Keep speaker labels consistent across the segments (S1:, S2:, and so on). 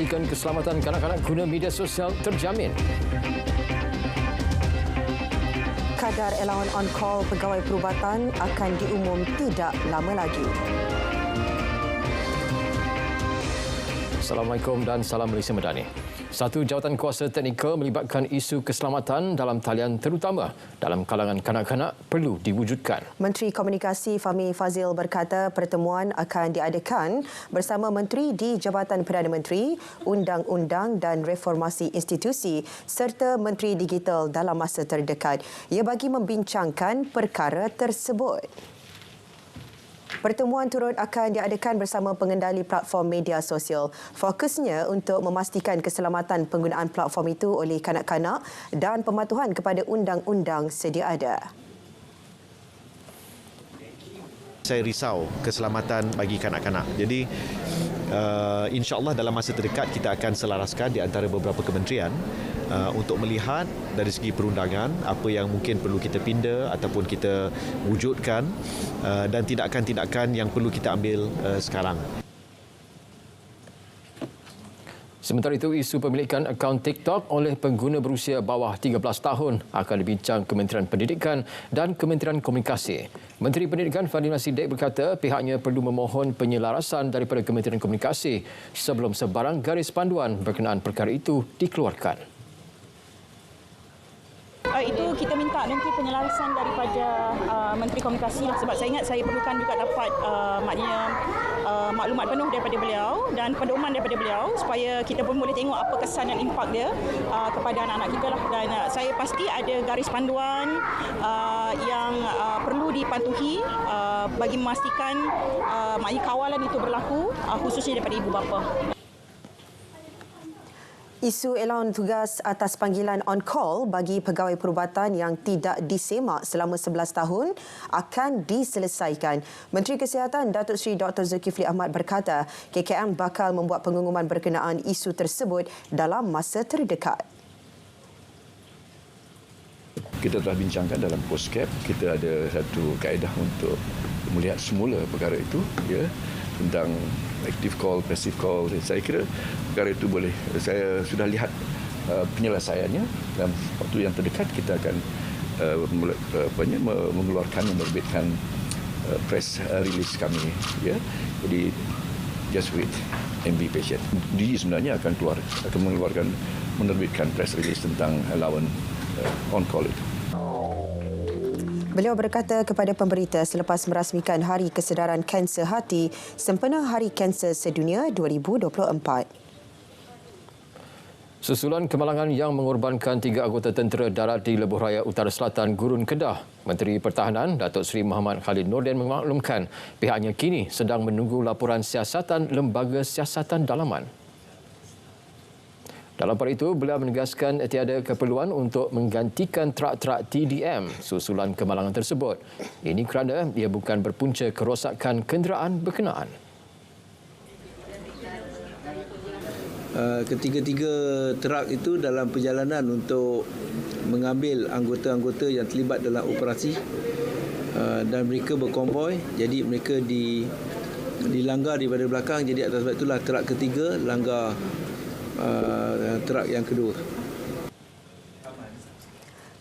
S1: memastikan keselamatan kanak-kanak guna media sosial terjamin.
S2: Kadar allowance on-call pegawai perubatan akan diumum tidak lama lagi.
S1: Assalamualaikum dan salam Malaysia Madani. Satu jawatan kuasa teknikal melibatkan isu keselamatan dalam talian terutama dalam kalangan kanak-kanak perlu diwujudkan.
S2: Menteri Komunikasi Fahmi Fadzil berkata pertemuan akan diadakan bersama Menteri di Jabatan Perdana Menteri, Undang-Undang dan Reformasi Institusi serta Menteri Digital dalam masa terdekat. Ia bagi membincangkan perkara tersebut. Pertemuan turut akan diadakan bersama pengendali platform media sosial. Fokusnya untuk memastikan keselamatan penggunaan platform itu oleh kanak-kanak dan pematuhan kepada undang-undang sedia ada.
S3: Saya risau keselamatan bagi kanak-kanak. Jadi insya-Allah dalam masa terdekat kita akan selaraskan di antara beberapa kementerian untuk melihat dari segi perundangan apa yang mungkin perlu kita pinda ataupun kita wujudkan dan tindakan-tindakan yang perlu kita ambil sekarang.
S1: Sementara itu, isu pemilikan akaun TikTok oleh pengguna berusia bawah 13 tahun akan dibincang Kementerian Pendidikan dan Kementerian Komunikasi. Menteri Pendidikan Fadhil Siddiq berkata pihaknya perlu memohon penyelarasan daripada Kementerian Komunikasi sebelum sebarang garis panduan berkenaan perkara itu dikeluarkan.
S4: Itu kita minta nanti penyelarasan daripada Menteri Komunikasi lah, sebab saya ingat saya perlukan juga dapat maknanya maklumat penuh daripada beliau dan pedoman daripada beliau supaya kita pun boleh tengok apa kesan dan impak dia kepada anak-anak kita lah. Dan saya pasti ada garis panduan yang perlu dipatuhi bagi memastikan maknanya kawalan itu berlaku khususnya daripada ibu bapa.
S2: Isu allowance tugas atas panggilan on-call bagi pegawai perubatan yang tidak disemak selama 11 tahun akan diselesaikan. Menteri Kesihatan Datuk Seri Dr. Zulkifli Ahmad berkata KKM bakal membuat pengumuman berkenaan isu tersebut dalam masa terdekat.
S5: Kita telah bincangkan dalam postcap, kita ada satu kaedah untuk melihat semula perkara itu, ya, tentang active call, passive call. Saya kira perkara itu boleh, saya sudah lihat penyelesaiannya dalam waktu yang terdekat. Kita akan mengeluarkan, menerbitkan press release kami, ya. Jadi just wait and be patient. DG sebenarnya akan menerbitkan press release tentang allowance on call itu.
S2: Beliau berkata kepada pemberita selepas merasmikan Hari Kesedaran Kanser Hati sempena Hari Kanser Sedunia 2024.
S1: Susulan kemalangan yang mengorbankan 3 anggota tentera darat di Lebuh Raya Utara Selatan Gurun Kedah, Menteri Pertahanan Datuk Seri Muhammad Khalid Nordin memaklumkan pihaknya kini sedang menunggu laporan siasatan Lembaga Siasatan Dalaman. Dalam pada itu, beliau menegaskan tiada keperluan untuk menggantikan trak-trak TDM susulan kemalangan tersebut. Ini kerana ia bukan berpunca kerosakan kenderaan berkenaan.
S6: Ketiga-tiga trak itu dalam perjalanan untuk mengambil anggota-anggota yang terlibat dalam operasi dan mereka berkonvoi, jadi mereka dilanggar daripada belakang. Jadi atas sebab itulah trak ketiga langgar trak yang kedua.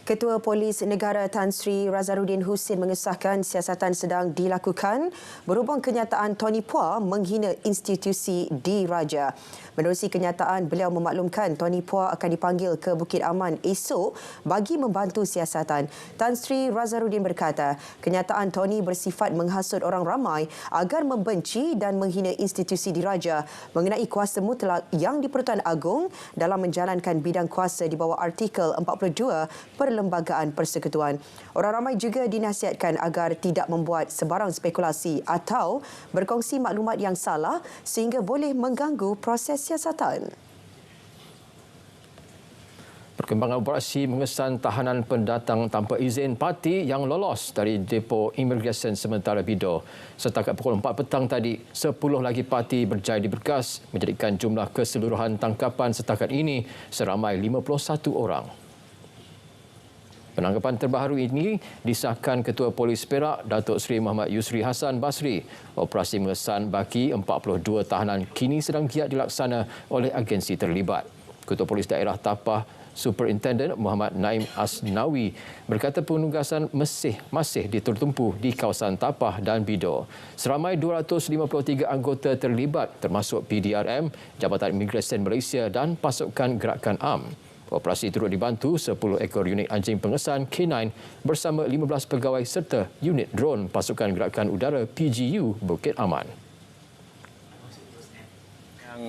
S2: Ketua Polis Negara Tan Sri Razarudin Husin mengesahkan siasatan sedang dilakukan berhubung kenyataan Tony Phua menghina institusi diraja. Menerusi kenyataan, beliau memaklumkan Tony Phua akan dipanggil ke Bukit Aman esok bagi membantu siasatan. Tan Sri Razarudin berkata, kenyataan Tony bersifat menghasut orang ramai agar membenci dan menghina institusi diraja mengenai kuasa mutlak yang di-Pertuan Agong dalam menjalankan bidang kuasa di bawah Artikel 42 Perlembagaan Persekutuan. Orang ramai juga dinasihatkan agar tidak membuat sebarang spekulasi atau berkongsi maklumat yang salah sehingga boleh mengganggu proses siasatan.
S1: Perkembangan operasi mengesan tahanan pendatang tanpa izin parti yang lolos dari depo imigresen sementara Bido. Setakat pukul 4 petang tadi, 10 lagi parti berjaya diberkas menjadikan jumlah keseluruhan tangkapan setakat ini seramai 51 orang. Penangkapan terbaru ini disahkan Ketua Polis Perak Datuk Seri Muhammad Yusri Hassan Basri. Operasi mengesan baki 42 tahanan kini sedang giat dilaksana oleh agensi terlibat. Ketua Polis Daerah Tapah Superintendent Muhammad Naim Asnawi berkata penugasan masih ditertumpu di kawasan Tapah dan Bido. Seramai 253 anggota terlibat termasuk PDRM, Jabatan Imigresen Malaysia dan pasukan gerakan AM. Operasi turut dibantu 10 ekor unit anjing pengesan K9 bersama 15 pegawai serta unit drone pasukan gerakan udara PGU Bukit Aman.
S7: Yang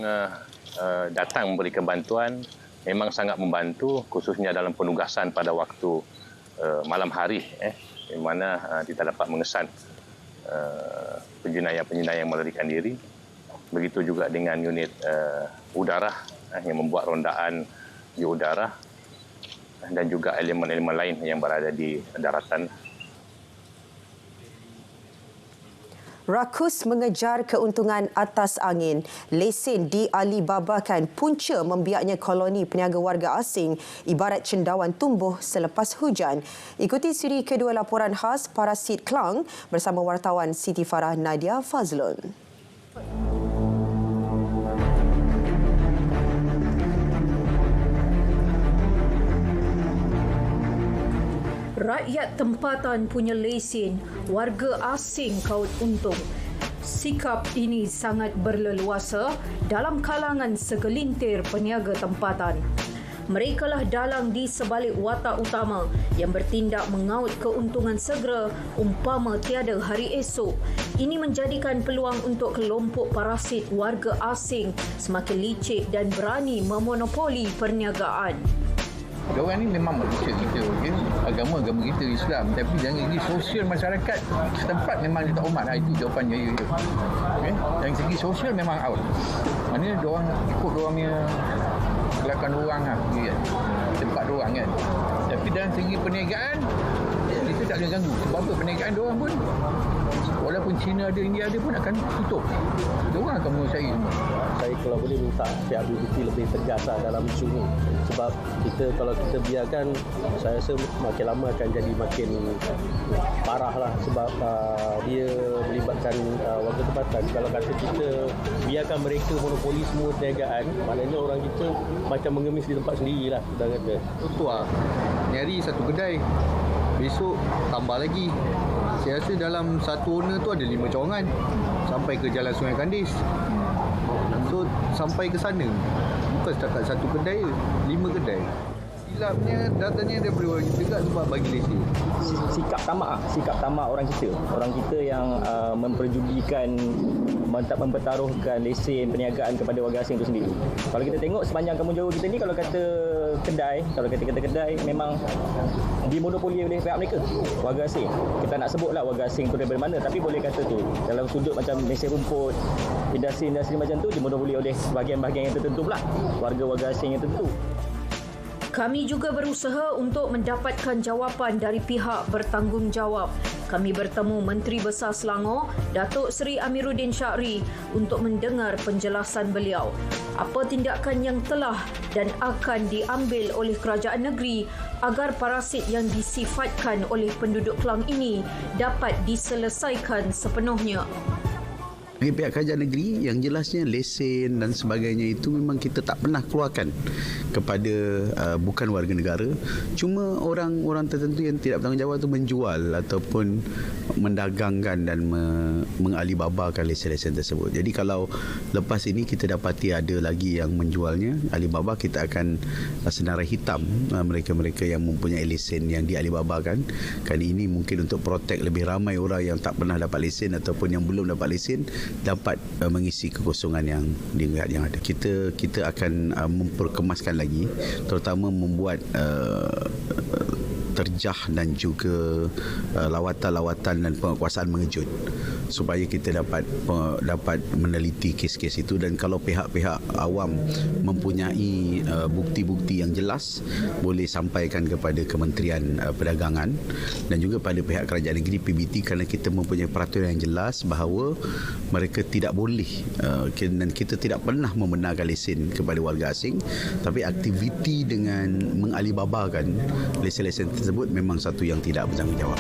S7: datang memberikan bantuan memang sangat membantu, khususnya dalam penugasan pada waktu malam hari, di mana kita dapat mengesan penjenayah-penjenayah yang melarikan diri. Begitu juga dengan unit udara yang membuat rondaan di udara dan juga elemen-elemen lain yang berada di daratan.
S2: Rakus mengejar keuntungan atas angin. Lesen dialibabakan punca membiaknya koloni peniaga warga asing ibarat cendawan tumbuh selepas hujan. Ikuti siri kedua laporan khas Parasit Klang bersama wartawan Siti Farah Nadia Fazlun.
S8: Rakyat tempatan punya lesen, warga asing kaut untung. Sikap ini sangat berleluasa dalam kalangan segelintir peniaga tempatan. Merekalah dalang di sebalik watak utama yang bertindak mengaut keuntungan segera umpama tiada hari esok. Ini menjadikan peluang untuk kelompok parasit warga asing semakin licik dan berani memonopoli perniagaan.
S9: Diorang ni memang manusia kita, okay? agama kita Islam, tapi dari segi sosial masyarakat setempat memang dia tak hormat. Itu jawapannya ya. Okay? Dari segi sosial memang out. Maknanya diorang ikut diorang punya kelakuan diorang lah, okay? Tempat diorang kan. Tapi dari segi perniagaan kita tak boleh ganggu. Sebab apa? Perniagaan diorang pun walaupun China ada, India ada pun akan tutup. Diorang akan menguasai semua.
S10: Saya kalau boleh minta pihak BBT lebih tegas dalam isu ini. Sebab kalau kita biarkan, saya rasa makin lama akan jadi makin parah lah. Sebab dia melibatkan warga tempatan. Kalau kata kita biarkan mereka monopoli semua perniagaan, maknanya orang kita macam mengemis di tempat sendirilah. Sudah kata.
S11: Itu lah. Nyari satu kedai. Besok tambah lagi. Saya rasa dalam satu owner tu ada 5 cawangan sampai ke Jalan Sungai Kandis. So sampai ke sana. Bukan setakat satu kedai, 5 kedai. Silapnya datanya daripada orang kita juga sebab bagi lesen.
S10: Sikap tamak orang kita yang memperjudikan, mempertaruhkan lesen perniagaan kepada warga asing itu sendiri. Kalau kita tengok sepanjang Kampung Johor kita ni, kalau kata kedai memang dimonopoli oleh pihak mereka, warga asing. Kita nak sebutlah warga asing tu daripada mana, tapi boleh kata tu dalam sudut macam mesin rumput, industri macam tu dimonopoli oleh bahagian-bahagian yang tertentu pula, warga-warga asing yang tertentu.
S8: Kami juga berusaha untuk mendapatkan jawapan dari pihak bertanggungjawab. Kami bertemu Menteri Besar Selangor, Datuk Seri Amiruddin Syakri untuk mendengar penjelasan beliau. Apa tindakan yang telah dan akan diambil oleh kerajaan negeri agar parasit yang disifatkan oleh penduduk Klang ini dapat diselesaikan sepenuhnya.
S12: Bagi pihak kerajaan negeri, yang jelasnya lesen dan sebagainya itu memang kita tak pernah keluarkan kepada bukan warga negara. Cuma orang-orang tertentu yang tidak bertanggungjawab itu menjual ataupun mendagangkan dan mengalibabakan lesen-lesen tersebut. Jadi kalau lepas ini kita dapati ada lagi yang menjualnya, Alibaba, kita akan senarai hitam mereka-mereka yang mempunyai lesen yang dialibabakan. Kali ini mungkin untuk protek lebih ramai orang yang tak pernah dapat lesen ataupun yang belum dapat lesen dapat mengisi kekosongan yang ada. Kita akan memperkemaskan lagi, terutama membuat terjah dan juga lawatan-lawatan dan penguasaan mengejut supaya kita dapat meneliti kes-kes itu. Dan kalau pihak-pihak awam mempunyai bukti-bukti yang jelas, boleh sampaikan kepada Kementerian Perdagangan dan juga pada pihak kerajaan negeri PBT, kerana kita mempunyai peraturan yang jelas bahawa mereka tidak boleh dan kita tidak pernah membenarkan lesen kepada warga asing, tapi aktiviti dengan mengalibabakan lesen-lesen tersebut memang satu yang tidak bertanggungjawab.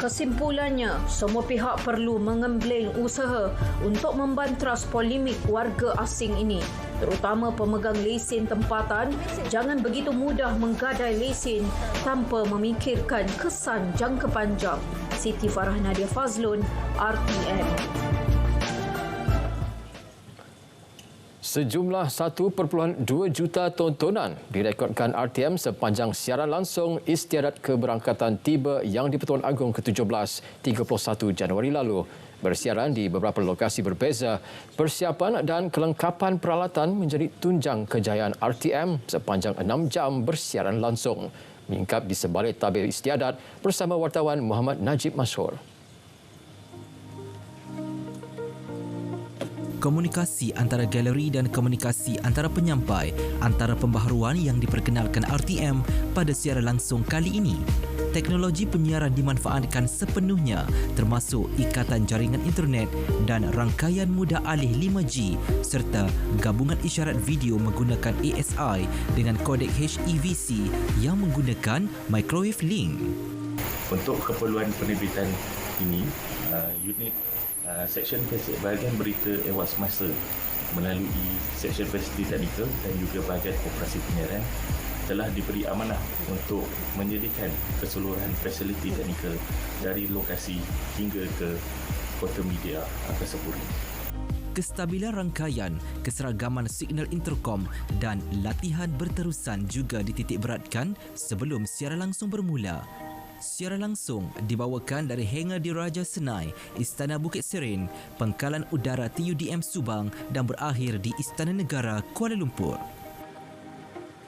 S8: Kesimpulannya, semua pihak perlu mengembleng usaha untuk membantras polemik warga asing ini. Terutama pemegang lesen tempatan jangan begitu mudah menggadai lesen tanpa memikirkan kesan jangka panjang. Siti Farah Nadia Fazlun, RTM.
S1: Sejumlah 1.2 juta tontonan direkodkan RTM sepanjang siaran langsung istiadat keberangkatan tiba Yang di-Pertuan Agong ke-17 31 Januari lalu. Bersiaran di beberapa lokasi berbeza, persiapan dan kelengkapan peralatan menjadi tunjang kejayaan RTM sepanjang 6 jam bersiaran langsung. Menyingkap di sebalik tabir istiadat bersama wartawan Muhammad Najib Mashhur.
S13: Komunikasi antara galeri dan komunikasi antara penyampai antara pembaharuan yang diperkenalkan RTM pada siaran langsung kali ini. Teknologi penyiaran dimanfaatkan sepenuhnya termasuk ikatan jaringan internet dan rangkaian mudah alih 5G serta gabungan isyarat video menggunakan ASI dengan kodek HEVC yang menggunakan microwave link.
S14: Untuk keperluan penerbitan ini, unit Seksyen bahagian berita ehwal semasa melalui Seksyen Fasiliti Teknikal dan juga bahagian operasi penyiaran telah diberi amanah untuk menyediakan keseluruhan fasiliti teknikal dari lokasi hingga ke kota media Angkasa Puri.
S13: Kestabilan rangkaian, keseragaman signal interkom dan latihan berterusan juga dititikberatkan sebelum siaran langsung bermula. Siaran langsung dibawakan dari hangar Diraja Senai, Istana Bukit Serene, Pangkalan Udara TUDM Subang dan berakhir di Istana Negara Kuala Lumpur.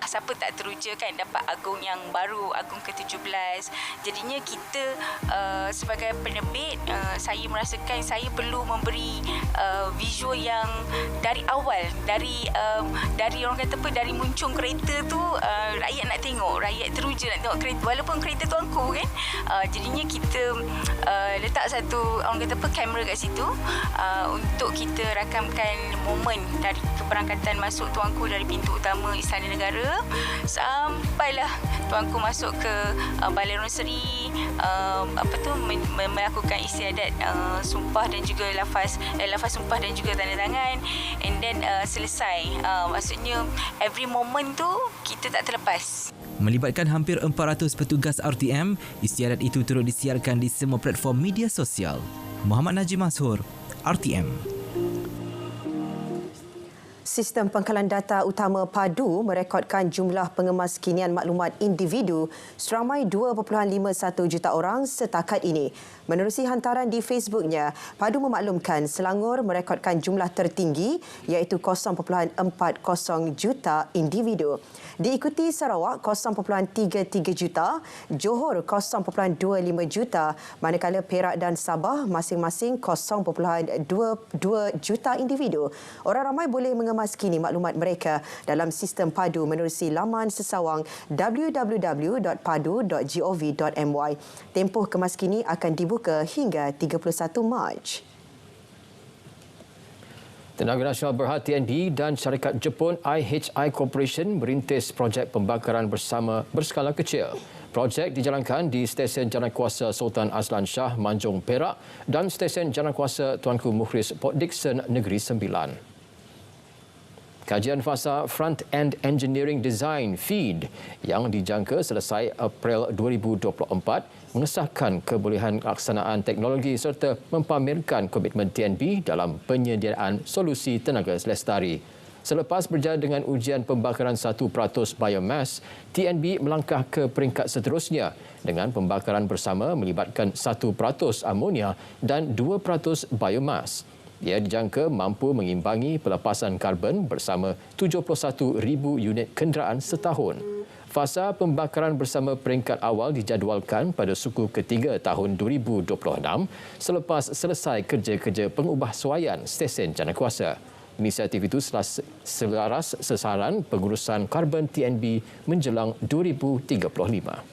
S15: Siapa tak teruja kan dapat Agong yang baru, Agong ke-17. Jadinya kita sebagai penerbit, saya merasakan saya perlu memberi visual yang dari awal, dari orang kata apa, dari muncung kereta tu rakyat nak tengok, rakyat teruja nak tengok kereta walaupun kereta tuanku kan. Jadinya kita letak satu orang kata apa, kamera kat situ untuk kita rakamkan momen dari keberangkatan masuk tuanku dari pintu utama Istana Negara sampailah tuanku masuk ke Balai Ronseri, melakukan istiadat sumpah dan juga lafaz sumpah dan juga tanda tangan, and then selesai. Maksudnya every moment tu kita tak terlepas.
S13: Melibatkan hampir 400 petugas RTM, istiadat itu turut disiarkan di semua platform media sosial. Muhammad Najib Mashhur, RTM.
S2: Sistem pengkalan data utama PADU merekodkan jumlah pengemas kinian maklumat individu seramai 2.51 juta orang setakat ini. Menerusi hantaran di Facebooknya, PADU memaklumkan Selangor merekodkan jumlah tertinggi iaitu 0.40 juta individu. Diikuti Sarawak 0.33 juta, Johor 0.25 juta, manakala Perak dan Sabah masing-masing 0.22 juta individu. Orang ramai boleh mengemas kini maklumat mereka dalam sistem PADU menerusi laman sesawang www.padu.gov.my. Tempoh kemaskini akan dibuka hingga 31 Mac.
S1: Tenaga Nasional Berhad TNB dan syarikat Jepun IHI Corporation merintis projek pembakaran bersama berskala kecil. Projek dijalankan di Stesen Jalankuasa Sultan Azlan Shah, Manjung, Perak dan Stesen Jalankuasa Tuanku Mukhris, Port Dickson, Negeri Sembilan. Kajian fasa Front-End Engineering Design FEED yang dijangka selesai April 2024 mengesahkan kebolehan laksanaan teknologi serta mempamerkan komitmen TNB dalam penyediaan solusi tenaga lestari. Selepas berjaya dengan ujian pembakaran 1% biomass, TNB melangkah ke peringkat seterusnya dengan pembakaran bersama melibatkan 1% amonia dan 2% biomass. Ia dijangka mampu mengimbangi pelepasan karbon bersama 71,000 unit kenderaan setahun. Fasa pembakaran bersama peringkat awal dijadualkan pada suku ketiga tahun 2026 selepas selesai kerja-kerja pengubahsuaian stesen Jalankuasa. Inisiatif itu selaras sasaran pengurusan karbon TNB menjelang 2035.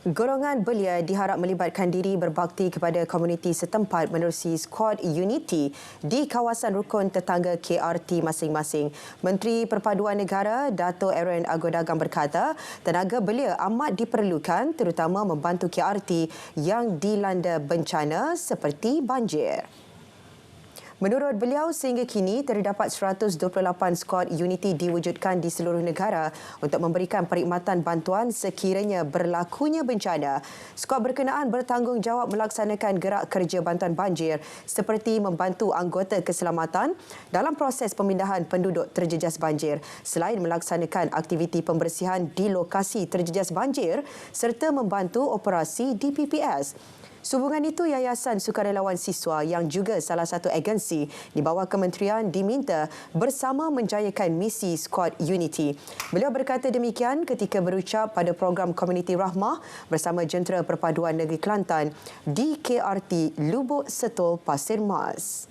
S2: Golongan belia diharap melibatkan diri berbakti kepada komuniti setempat menerusi skuad Unity di kawasan rukun tetangga KRT masing-masing. Menteri Perpaduan Negara Dato' Aaron Agodagang berkata, tenaga belia amat diperlukan terutama membantu KRT yang dilanda bencana seperti banjir. Menurut beliau, sehingga kini terdapat 128 skuad Unity diwujudkan di seluruh negara untuk memberikan perkhidmatan bantuan sekiranya berlakunya bencana. Skuad berkenaan bertanggungjawab melaksanakan gerak kerja bantuan banjir seperti membantu anggota keselamatan dalam proses pemindahan penduduk terjejas banjir selain melaksanakan aktiviti pembersihan di lokasi terjejas banjir serta membantu operasi DPPS. Sehubungan itu, Yayasan Sukarelawan Siswa yang juga salah satu agensi di bawah kementerian diminta bersama menjayakan misi skuad Unity. Beliau berkata demikian ketika berucap pada program Komuniti Rahmah bersama Jentera Perpaduan Negeri Kelantan di KRT Lubuk Setul Pasir Mas.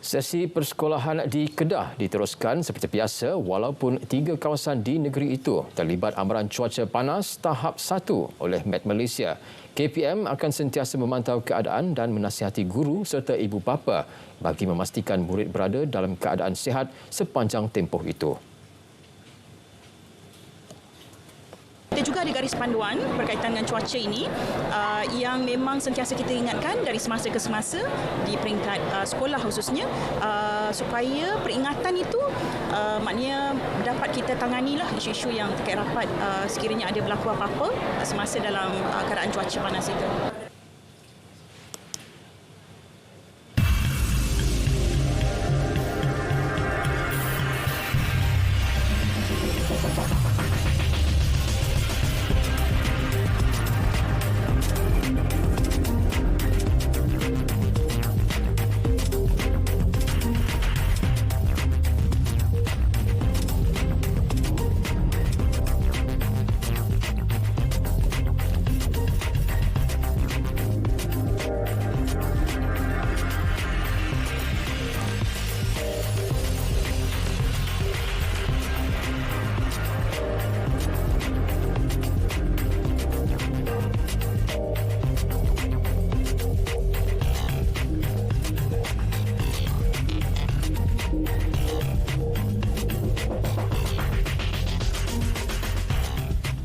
S1: Sesi persekolahan di Kedah diteruskan seperti biasa walaupun 3 kawasan di negeri itu terlibat amaran cuaca panas tahap 1 oleh Met Malaysia. KPM akan sentiasa memantau keadaan dan menasihati guru serta ibu bapa bagi memastikan murid berada dalam keadaan sihat sepanjang tempoh itu.
S4: Kita juga ada garis panduan berkaitan dengan cuaca ini yang memang sentiasa kita ingatkan dari semasa ke semasa di peringkat sekolah khususnya supaya peringatan itu maknanya dapat kita tanganilah isu-isu yang terkait rapat sekiranya ada berlaku apa-apa semasa dalam keadaan cuaca panas itu.